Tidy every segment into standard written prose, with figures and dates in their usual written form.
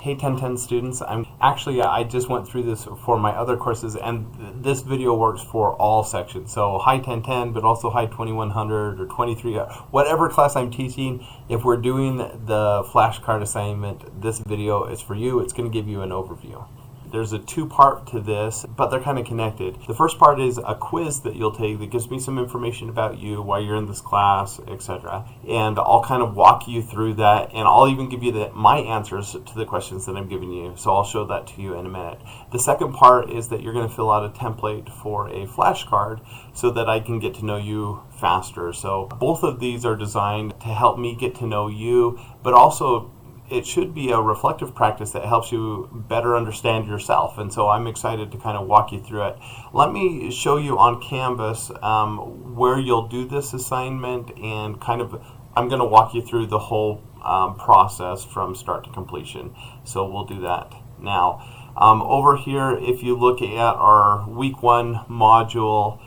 Hey 1010 students, I just went through this for my other courses, and this video works for all sections. So High 1010, but also High 2100 or 23, whatever class I'm teaching. If we're doing the flashcard assignment, this video is for you. It's going to give you an overview. There's a two-part to this, but they're kind of connected. The first part is a quiz that you'll take that gives me some information about you, why you're in this class, etc. And I'll kind of walk you through that, and I'll even give you my answers to the questions that I'm giving you. So I'll show that to you in a minute. The second part is that you're going to fill out a template for a flashcard so that I can get to know you faster. So both of these are designed to help me get to know you, but also it should be a reflective practice that helps you better understand yourself. And so I'm excited to kind of walk you through it. Let me show you on Canvas where you'll do this assignment, and I'm going to walk you through the whole process from start to completion. So we'll do that now. Over here, if you look at our week 1 module,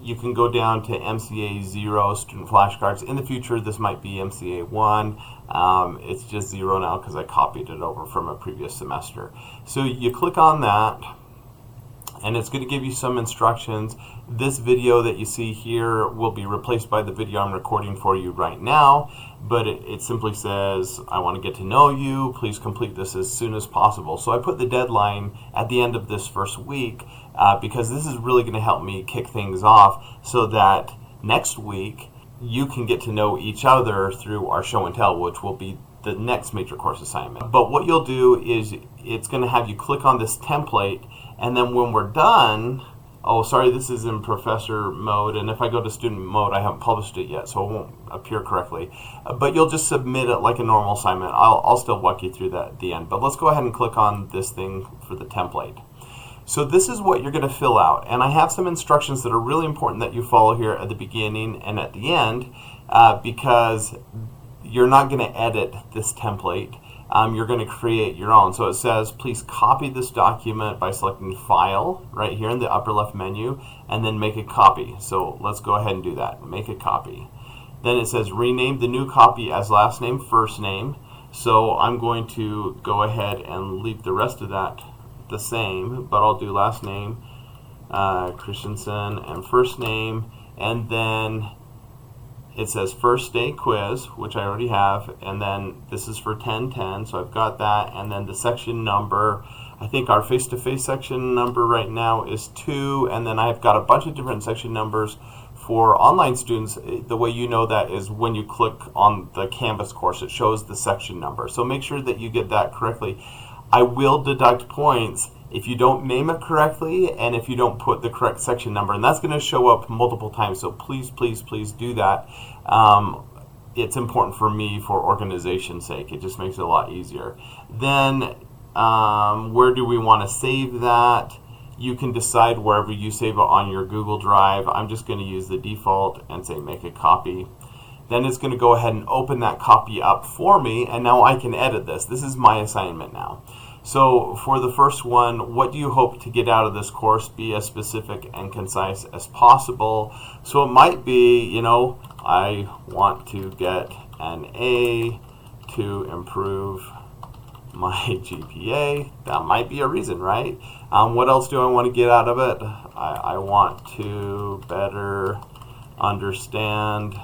you can go down to MCA 0 student flashcards. In the future, this might be MCA 1. It's just 0 now because I copied it over from a previous semester. So you click on that, and it's going to give you some instructions. This video that you see here will be replaced by the video I'm recording for you right now, but it simply says, I want to get to know you. Please complete this as soon as possible. So I put the deadline at the end of this first week because this is really going to help me kick things off so that next week you can get to know each other through our show and tell, which will be the next major course assignment. But what you'll do is it's going to have you click on this template, and then when we're done, oh sorry, this is in professor mode, and if I go to student mode, I haven't published it yet, so it won't appear correctly. But you'll just submit it like a normal assignment. I'll still walk you through that at the end. But let's go ahead and click on this thing for the template. So this is what you're going to fill out, and I have some instructions that are really important that you follow here at the beginning and at the end because you're not going to edit this template. You're going to create your own. So it says, please copy this document by selecting File right here in the upper left menu, and then make a copy. So let's go ahead and do that. Make a copy. Then it says, rename the new copy as last name, first name. So I'm going to go ahead and leave the rest of that the same, but I'll do last name Christensen and first name, and then it says first day quiz, which I already have, and then this is for 1010, so I've got that, and then the section number, I think our face-to-face section number right now is 2, and then I've got a bunch of different section numbers for online students. The way you know that is when you click on the Canvas course, it shows the section number, so make sure that you get that correctly. I will deduct points if you don't name it correctly and if you don't put the correct section number, and that's going to show up multiple times, so please, please, please do that. It's important for me for organization's sake. It just makes it a lot easier. Then where do we want to save that? You can decide wherever you save it on your Google Drive. I'm just going to use the default and say make a copy. Then it's going to go ahead and open that copy up for me, and now I can edit this. This is my assignment now. So for the first one, what do you hope to get out of this course? Be as specific and concise as possible. So it might be, I want to get an A to improve my GPA. That might be a reason, right? What else do I want to get out of it? I want to better understand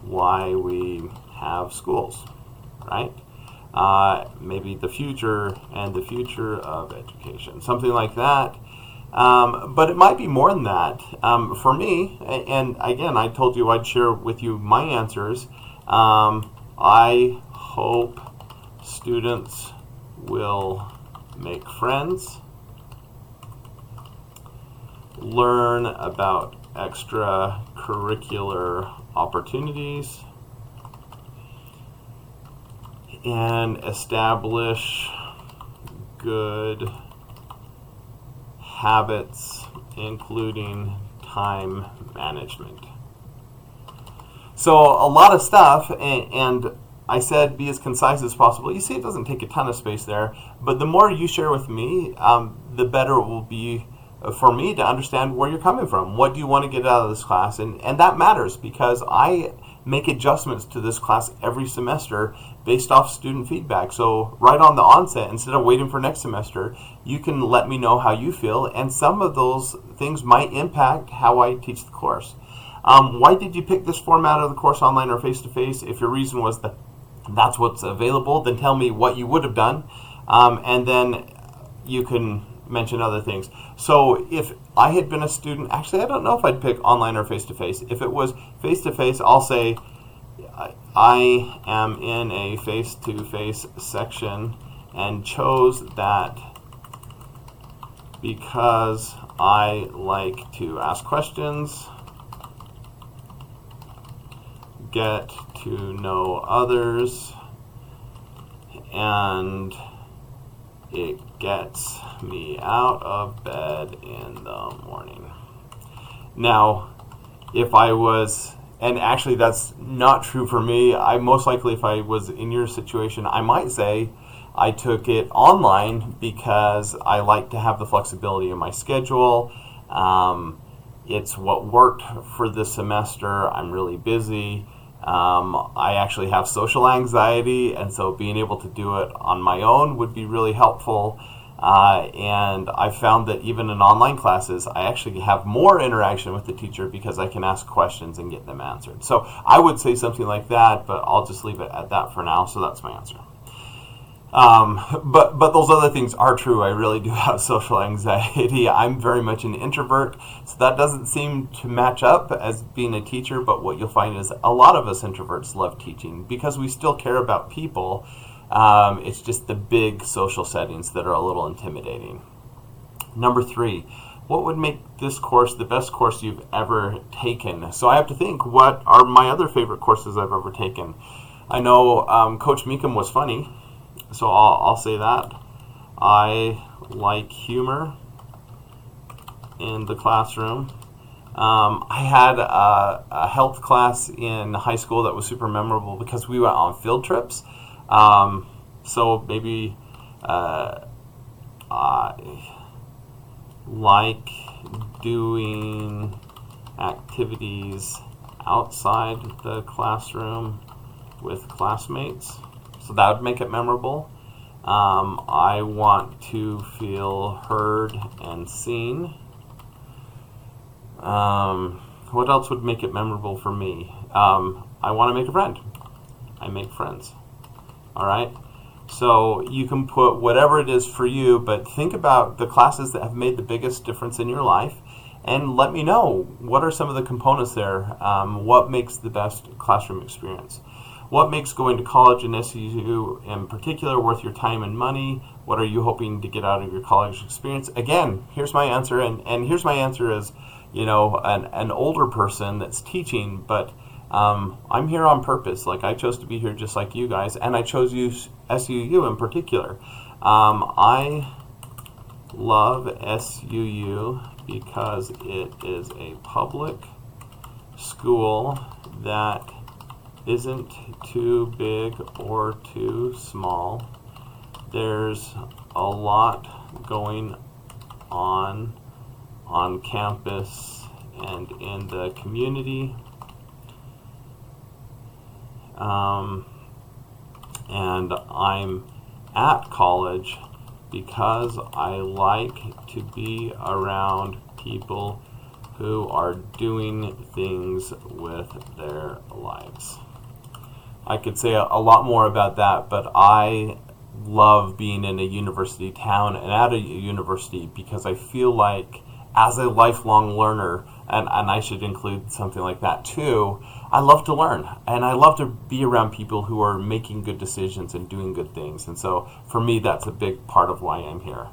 why we have schools, right? Maybe the future and the future of education, something like that. But it might be more than that. For me, and again, I told you I'd share with you my answers. I hope students will make friends, learn about extracurricular opportunities, and establish good habits, including time management. So a lot of stuff, and I said be as concise as possible. You see, it doesn't take a ton of space there, but the more you share with me, the better it will be for me to understand where you're coming from. What do you want to get out of this class? And that matters because I make adjustments to this class every semester based off student feedback. So right on the onset, instead of waiting for next semester, you can let me know how you feel, and some of those things might impact how I teach the course. Why did you pick this format of the course, online or face-to-face? If your reason was that that's what's available, then tell me what you would have done, and then you can mention other things. So if I had been a student, actually I don't know if I'd pick online or face-to-face. If it was face-to-face, I'll say I am in a face-to-face section and chose that because I like to ask questions, get to know others, and it gets me out of bed in the morning. Now, if I was, and actually that's not true for me, I most likely, if I was in your situation, I might say I took it online because I like to have the flexibility in my schedule. It's what worked for this semester. I'm really busy. I actually have social anxiety, and so being able to do it on my own would be really helpful. And I found that even in online classes, I actually have more interaction with the teacher because I can ask questions and get them answered. So I would say something like that, but I'll just leave it at that for now. So that's my answer. But those other things are true. I really do have social anxiety. I'm very much an introvert, so that doesn't seem to match up as being a teacher, but what you'll find is a lot of us introverts love teaching because we still care about people. It's just the big social settings that are a little intimidating. Number 3, what would make this course the best course you've ever taken? So I have to think, what are my other favorite courses I've ever taken? I know Coach Meekum was funny. So I'll say that. I like humor in the classroom. I had a health class in high school that was super memorable because we went on field trips. So maybe I like doing activities outside the classroom with classmates. So that would make it memorable. I want to feel heard and seen. What else would make it memorable for me? I want to make a friend. I make friends. All right? So you can put whatever it is for you, but think about the classes that have made the biggest difference in your life and let me know, what are some of the components there? What makes the best classroom experience? What makes going to college and SUU in particular worth your time and money? What are you hoping to get out of your college experience? Again, here's my answer, and here's my answer as, you know, an older person that's teaching, but I'm here on purpose. Like, I chose to be here just like you guys, and I chose SUU in particular. I love SUU because it is a public school that isn't too big or too small. There's a lot going on campus and in the community. And I'm at college because I like to be around people who are doing things with their lives. I could say a lot more about that, but I love being in a university town and at a university because I feel like as a lifelong learner, and I should include something like that too, I love to learn and I love to be around people who are making good decisions and doing good things. And so for me, that's a big part of why I'm here.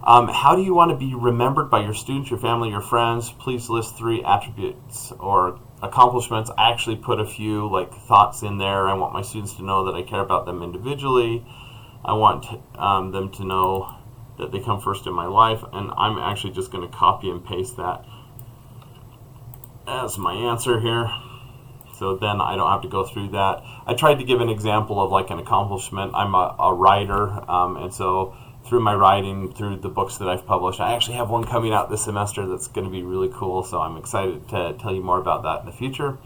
How do you want to be remembered by your students, your family, your friends? Please list 3 attributes or accomplishments. I actually put a few thoughts in there. I want my students to know that I care about them individually. I want them to know that they come first in my life, and I'm actually just going to copy and paste that as my answer here, so then I don't have to go through that. I tried to give an example of an accomplishment. I'm a writer, and so through my writing, through the books that I've published, I actually have one coming out this semester that's going to be really cool, so I'm excited to tell you more about that in the future.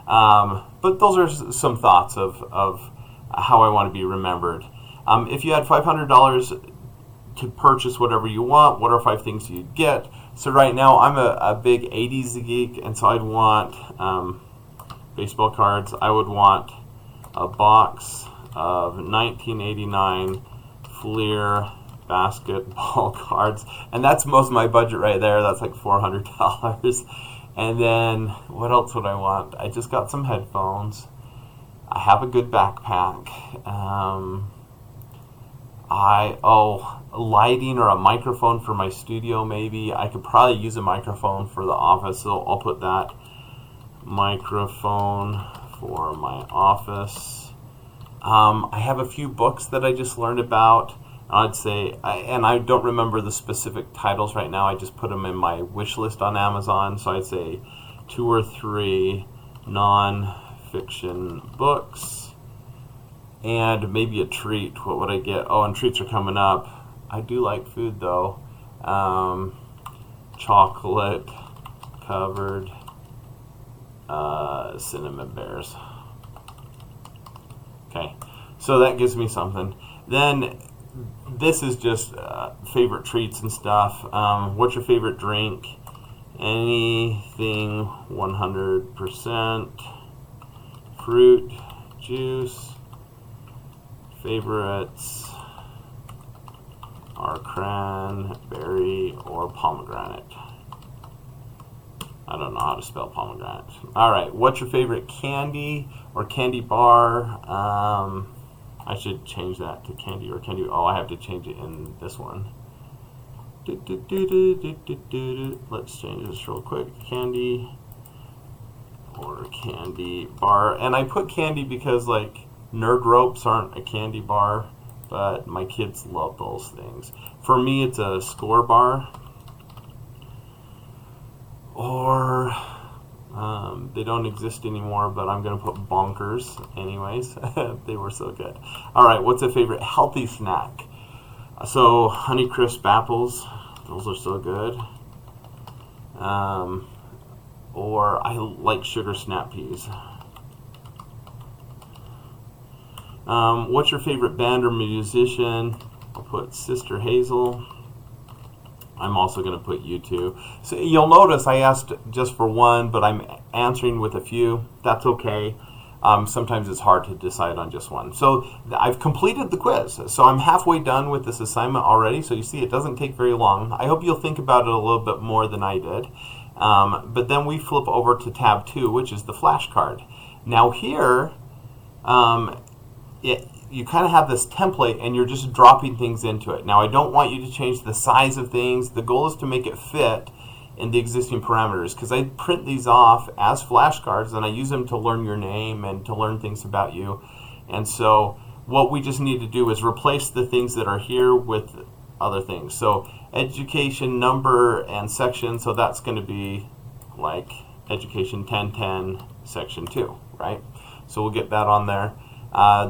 But those are some thoughts of how I want to be remembered. If you had $500 to purchase whatever you want, what are 5 things you'd get? So right now I'm a big 80s geek, and so I'd want baseball cards. I would want a box of 1989 Fleer basketball cards, and that's most of my budget right there. That's like $400. And then what else would I want? I just got some headphones. I have a good backpack. Lighting or a microphone for my studio maybe. I could probably use a microphone for the office, so I'll put that. Microphone for my office. I have a few books that I just learned about. I'd say, and I don't remember the specific titles right now, I just put them in my wish list on Amazon, so I'd say 2 or 3 non-fiction books, and maybe a treat. What would I get? Oh, and treats are coming up. I do like food though. Chocolate covered cinnamon bears. Okay, so that gives me something. Then this is just favorite treats and stuff. What's your favorite drink? Anything 100% fruit juice. Favorites are cranberry or pomegranate. I don't know how to spell pomegranate. All right, what's your favorite candy or candy bar? I should change that to candy or candy. Oh, I have to change it in this one. Let's change this real quick. Candy or candy bar. And I put candy because like nerd ropes aren't a candy bar, but my kids love those things. For me, it's a Score bar. Or they don't exist anymore, but I'm going to put Bonkers anyways. They were so good. All right, what's a favorite healthy snack? So Honeycrisp apples, those are so good. Or I like sugar snap peas. What's your favorite band or musician? I'll put Sister Hazel. I'm also going to put U2. So you'll notice I asked just for one, but I'm answering with a few. That's okay. Sometimes it's hard to decide on just one. So I've completed the quiz. So I'm halfway done with this assignment already. So you see it doesn't take very long. I hope you'll think about it a little bit more than I did. But then we flip over to tab 2, which is the flashcard. Now here, you kind of have this template and you're just dropping things into it. Now I don't want you to change the size of things. The goal is to make it fit in the existing parameters, because I print these off as flashcards and I use them to learn your name and to learn things about you. And so what we just need to do is replace the things that are here with other things. So education number and section, so that's going to be like education 1010 section 2, right? So we'll get that on there.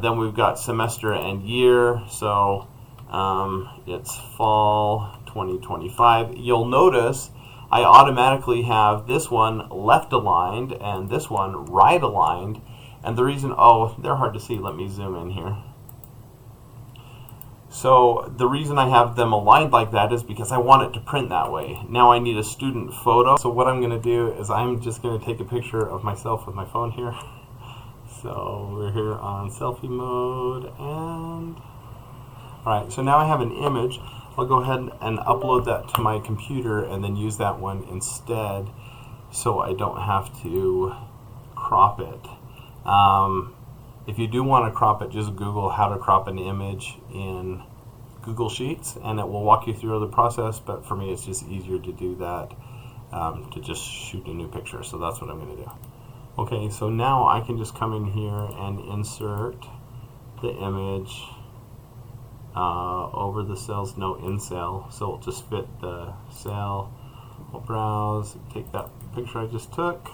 Then we've got semester and year, so it's fall 2025. You'll notice I automatically have this one left aligned and this one right aligned. And the reason, oh, they're hard to see. Let me zoom in here. So the reason I have them aligned like that is because I want it to print that way. Now I need a student photo. So what I'm going to do is I'm just going to take a picture of myself with my phone here. So we're here on selfie mode, and alright, so now I have an image. I'll go ahead and upload that to my computer and then use that one instead so I don't have to crop it. If you do want to crop it, just Google how to crop an image in Google Sheets and it will walk you through the process, but for me it's just easier to do that, to just shoot a new picture, so that's what I'm going to do. Okay, so now I can just come in here and insert the image over the cells, no in cell, so it'll just fit the cell. We'll browse, take that picture I just took.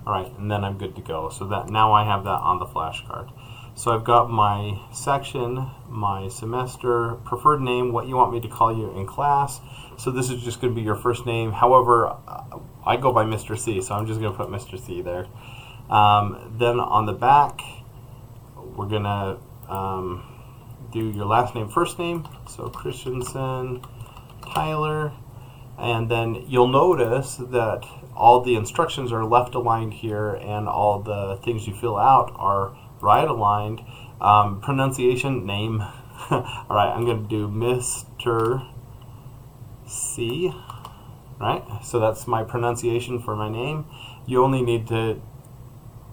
Alright, and then I'm good to go. So that now I have that on the flashcard. So I've got my section, my semester, preferred name, what you want me to call you in class. So this is just going to be your first name. However, I go by Mr. C, so I'm just going to put Mr. C there. Then on the back, we're going to do your last name, first name. So Christensen, Tyler. And then you'll notice that all the instructions are left aligned here and all the things you fill out are right aligned. Pronunciation, name. All right, I'm going to do Mr. C, right? So that's my pronunciation for my name. You only need to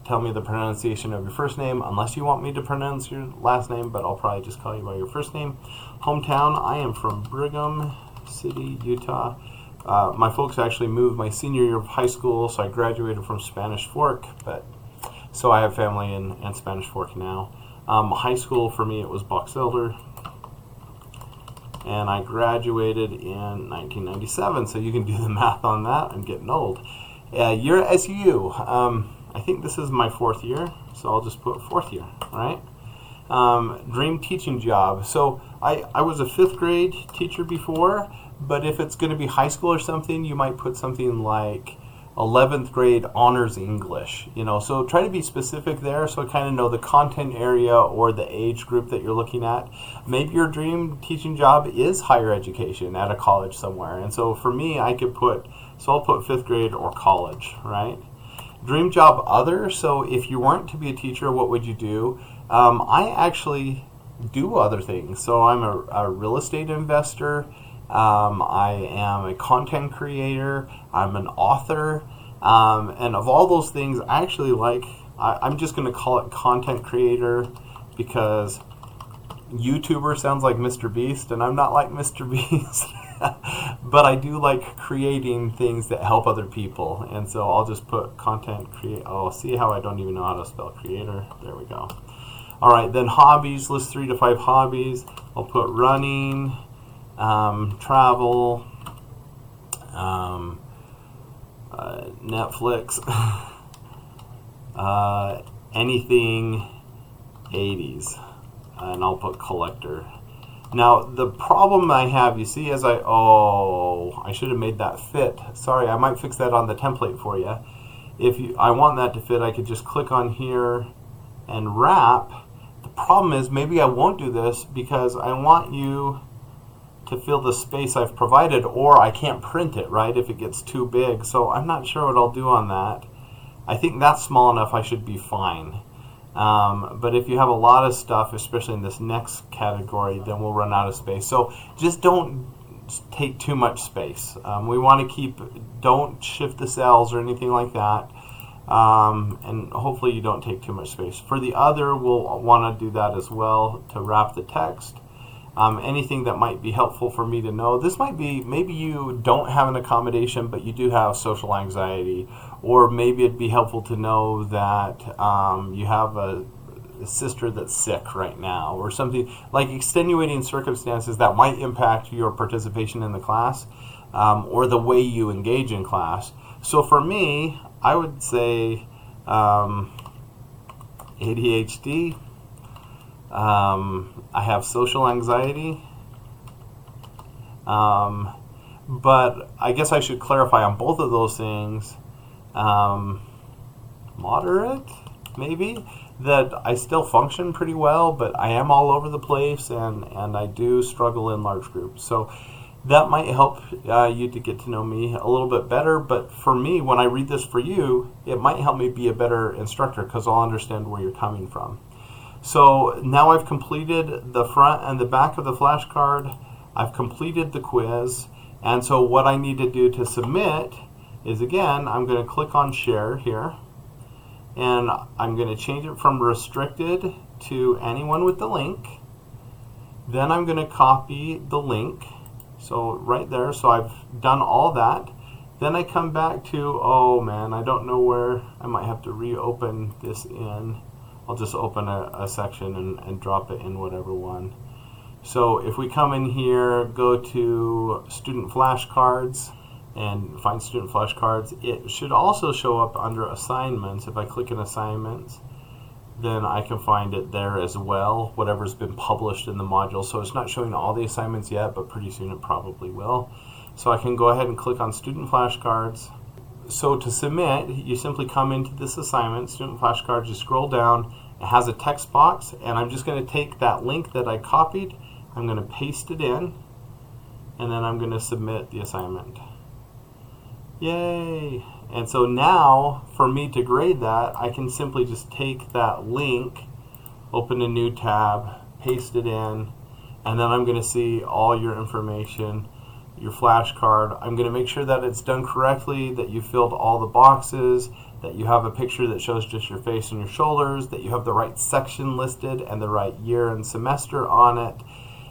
tell me the pronunciation of your first name unless you want me to pronounce your last name, but I'll probably just call you by your first name. Hometown, I am from Brigham City, Utah. My folks actually moved my senior year of high school, so I graduated from Spanish Fork, but so I have family in Spanish Fork now. High school for me, it was Box Elder, and I graduated in 1997, so you can do the math on that. I'm getting old. Year at SU, I think this is my 4th year, so I'll just put 4th year, right? Dream teaching job. So I was a 5th grade teacher before, but if it's going to be high school or something, you might put something like 11th grade honors English, so try to be specific there so I kind of know the content area or the age group that you're looking at. Maybe your dream teaching job is higher education at a college somewhere, and so for me I'll put 5th grade or college, right? Dream job other, so if you weren't to be a teacher, what would you do? I actually do other things. So I'm a real estate investor. I am a content creator, I'm an author, and of all those things, I actually I'm just going to call it content creator because YouTuber sounds like Mr. Beast, and I'm not like Mr. Beast, but I do like creating things that help other people, and so I'll just put content create. Oh, see how I don't even know how to spell creator? There we go. All right, then hobbies, list 3 to 5 hobbies. I'll put running, travel, Netflix, anything 80s, and I'll put collector. Now the problem I have, you see, I should have made that fit. Sorry, I might fix that on the template for you. If I want that to fit, I could just click on here and wrap. The problem is maybe I won't do this because I want you to fill the space I've provided, or I can't print it, right, if it gets too big. So I'm not sure what I'll do on that. I think that's small enough, I should be fine. But if you have a lot of stuff, especially in this next category, then we'll run out of space. So just don't take too much space. We want to don't shift the cells or anything like that. And hopefully you don't take too much space. For the other, we'll want to do that as well to wrap the text. Anything that might be helpful for me to know. This might be, maybe you don't have an accommodation, but you do have social anxiety, or maybe it'd be helpful to know that you have a sister that's sick right now, or something like extenuating circumstances that might impact your participation in the class, or the way you engage in class. So for me, I would say ADHD. I have social anxiety, but I guess I should clarify on both of those things. Moderate, maybe, that I still function pretty well, but I am all over the place, and I do struggle in large groups. So that might help you to get to know me a little bit better, but for me, when I read this for you, it might help me be a better instructor because I'll understand where you're coming from. So now I've completed the front and the back of the flashcard. I've completed the quiz. And so what I need to do to submit is, again, I'm going to click on share here. And I'm going to change it from restricted to anyone with the link. Then I'm going to copy the link. So right there. So I've done all that. Then I come back to, oh man, I don't know where. I might have to reopen this in. I'll just open a section and drop it in whatever one. So if we come in here, go to student flashcards and find student flashcards, it should also show up under assignments. If I click in assignments, then I can find it there as well, whatever's been published in the module. So it's not showing all the assignments yet, but pretty soon it probably will. So I can go ahead and click on Student Flashcards. So to submit, you simply come into this assignment, Student Flashcards, you scroll down, it has a text box, and I'm just going to take that link that I copied, I'm going to paste it in, and then I'm going to submit the assignment. Yay! And so now, for me to grade that, I can simply just take that link, open a new tab, paste it in, and then I'm going to see all your information, your flashcard. I'm going to make sure that it's done correctly, that you filled all the boxes, that you have a picture that shows just your face and your shoulders, that you have the right section listed and the right year and semester on it.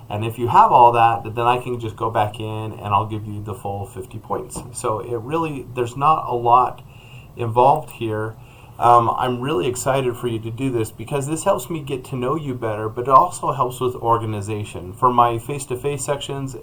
And if you have all that, then I can just go back in and I'll give you the full 50 points. So it really, there's not a lot involved here. I'm really excited for you to do this because this helps me get to know you better, but it also helps with organization. For my face-to-face sections,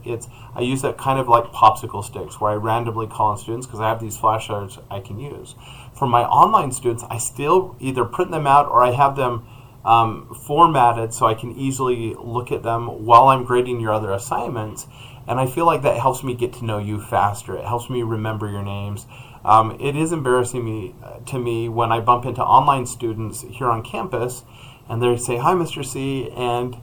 I use that kind of like popsicle sticks where I randomly call on students because I have these flashcards I can use. For my online students, I still either print them out or I have them formatted so I can easily look at them while I'm grading your other assignments, and I feel like that helps me get to know you faster. It helps me remember your names. It is embarrassing to me when I bump into online students here on campus and they say, "Hi, Mr. C," and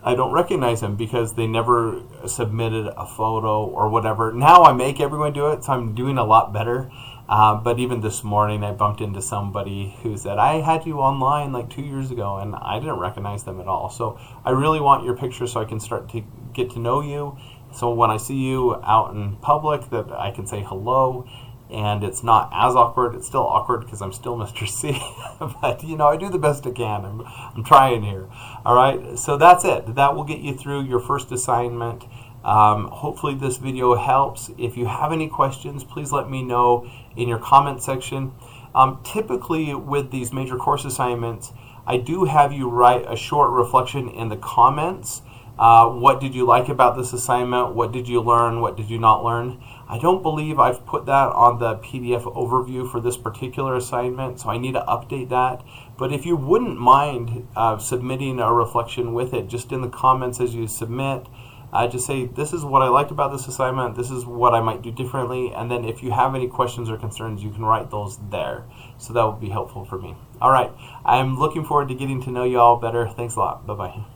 I don't recognize them because they never submitted a photo or whatever. Now I make everyone do it, so I'm doing a lot better. But even this morning I bumped into somebody who said, "I had you online like 2 years ago," and I didn't recognize them at all. So I really want your picture so I can start to get to know you. So when I see you out in public that I can say hello, and it's not as awkward. It's still awkward because I'm still Mr. C, but you know, I do the best I can. I'm trying here. All right, so that's it. That will get you through your first assignment. Hopefully this video helps. If you have any questions, please let me know in your comment section. Typically with these major course assignments, I do have you write a short reflection in the comments. What did you like about this assignment? What did you learn? What did you not learn? I don't believe I've put that on the PDF overview for this particular assignment, so I need to update that. But if you wouldn't mind submitting a reflection with it, just in the comments as you submit, just say, this is what I liked about this assignment, this is what I might do differently, and then if you have any questions or concerns, you can write those there. So that would be helpful for me. All right, I'm looking forward to getting to know you all better. Thanks a lot. Bye-bye.